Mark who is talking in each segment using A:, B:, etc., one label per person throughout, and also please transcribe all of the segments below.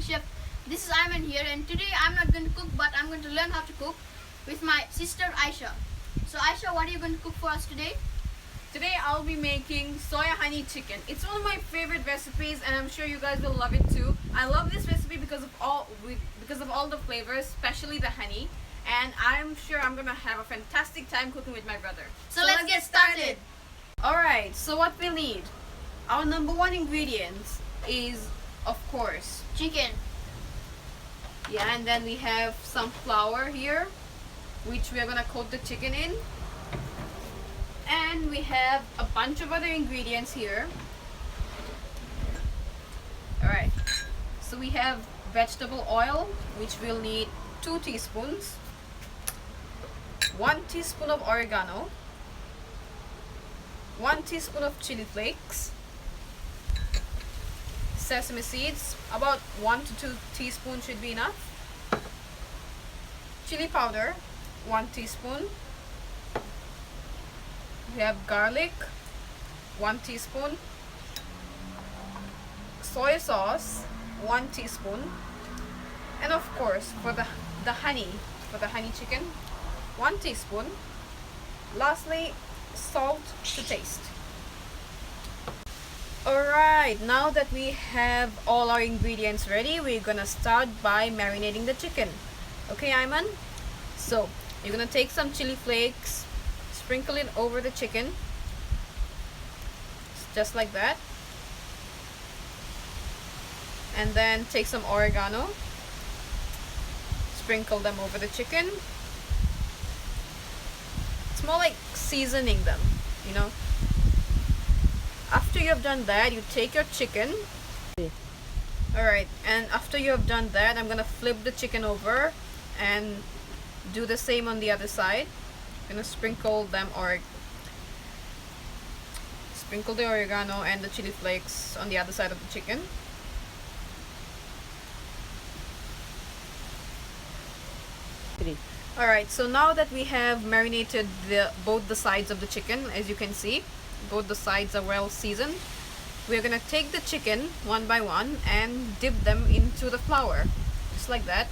A: Chef. This is Ayman here, and today I'm not going to cook, but I'm going to learn how to cook with my sister Aisha. So Aisha, what are you going to cook for us today?
B: Today I'll be making soya honey chicken. It's one of my favorite recipes and I'm sure you guys will love it too. I love this recipe because of all the flavors, especially the honey. And I'm sure I'm gonna have a fantastic time cooking with my brother.
A: So let's get started.
B: Alright, so what we'll need. Our number one ingredient is, of course,
A: Chicken.
B: yeah, and then we have some flour here, which we are gonna coat the chicken in. And we have a bunch of other ingredients here. Alright, so we have vegetable oil, which we'll need 2 teaspoons, 1 teaspoon of oregano, 1 teaspoon of chili flakes, sesame seeds, about 1 to 2 teaspoons should be enough, chili powder, 1 teaspoon, we have garlic, 1 teaspoon, soy sauce, 1 teaspoon, and of course for the honey chicken, 1 teaspoon. Lastly, salt to taste. Alright, now that we have all our ingredients ready, we're gonna start by marinating the chicken. Okay, Ayman? So you're gonna take some chili flakes, sprinkle it over the chicken, just like that, and then take some oregano, sprinkle them over the chicken. It's more like seasoning them, you know. After you have done that, you take your chicken. Alright, and after you have done that, I'm gonna flip the chicken over and do the same on the other side. I'm gonna sprinkle the oregano and the chili flakes on the other side of the chicken. Alright, so now that we have marinated both the sides of the chicken, as you can see, both the sides are well seasoned, we're gonna take the chicken one by one and dip them into the flour, just like that.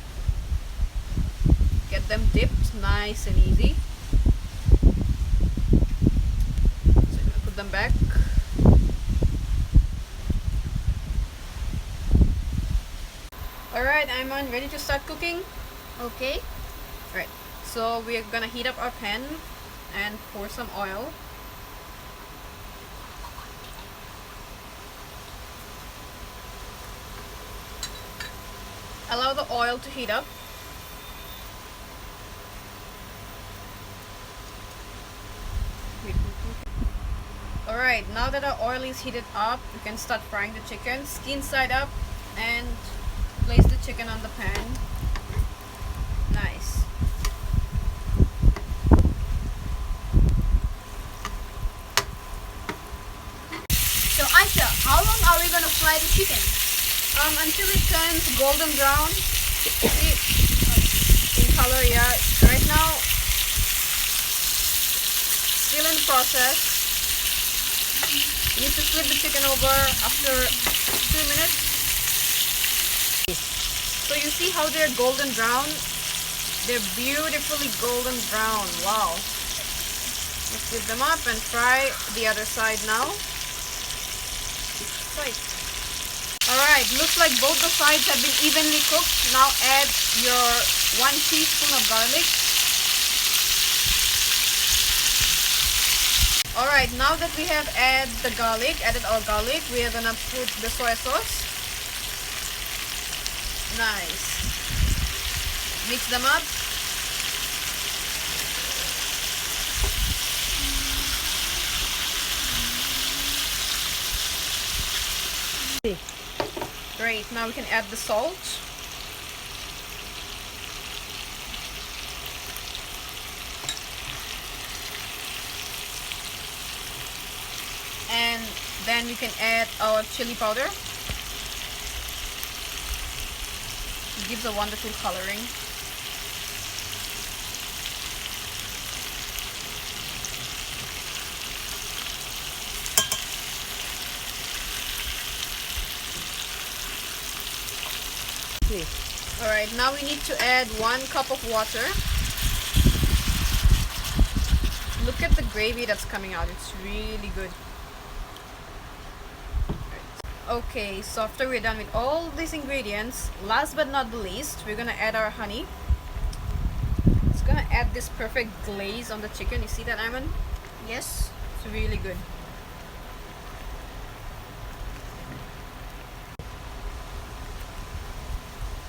B: Get them dipped nice and easy. So I'm gonna put them back. Alright, I'm ready to start cooking.
A: Okay.
B: Right, so we're gonna heat up our pan and pour some oil. Allow the oil to heat up. Alright, now that our oil is heated up, we can start frying the chicken. Skin side up and place the chicken on the pan. Nice.
A: So Aisha, how long are we going to fry the chicken?
B: Until it turns golden brown. See, in color, yeah. Right now, still in process. You need to flip the chicken over after 2 minutes. So you see how they're golden brown? They're beautifully golden brown. Wow. Let's flip them up and fry the other side now. Right. Alright, looks like both the sides have been evenly cooked. Now add your 1 teaspoon of garlic. Alright, now that we have added our garlic, we are gonna put the soy sauce. Nice. Mix them up. Great, now we can add the salt. And then we can add our chili powder. It gives a wonderful coloring. Alright, now we need to add 1 cup of water. Look at the gravy that's coming out. It's really good. Okay, so after we're done with all these ingredients, last but not the least, we're gonna add our honey. It's gonna add this perfect glaze on the chicken. You see that, Ayman?
A: Yes.
B: It's really good.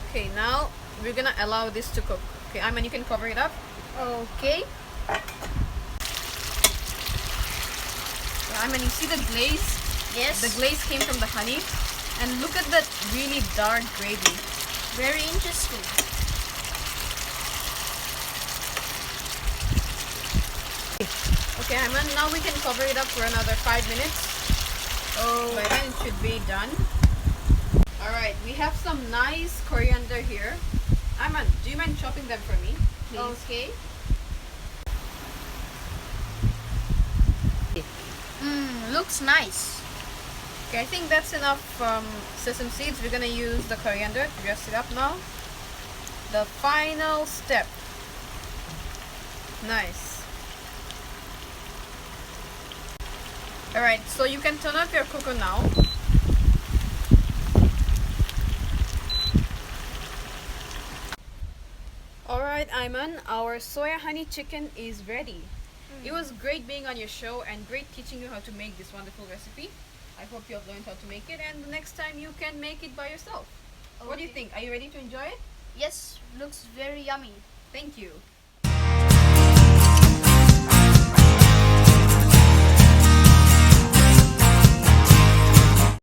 B: Okay, now we're gonna allow this to cook. Okay, Ayman, you can cover it up.
A: Okay.
B: So, Ayman, you see the glaze?
A: Yes.
B: The glaze came from the honey. And look at that really dark gravy.
A: Very interesting.
B: Okay, Ayman, now we can cover it up for another 5 minutes.
A: Oh.
B: By then it should be done. Alright, we have some nice coriander here. Ayman, do you mind chopping them for me, please?
A: Okay. Looks nice.
B: Okay, I think that's enough sesame seeds. We're gonna use the coriander to dress it up now. The final step. Nice. Alright, so you can turn off your cooker now. Alright, Ayman, our soya honey chicken is ready. It was great being on your show and great teaching you how to make this wonderful recipe. I hope you have learned how to make it, and the next time you can make it by yourself. What do you
A: Okay.
B: think? Are you ready to enjoy it?
A: Yes, looks very yummy.
B: Thank you.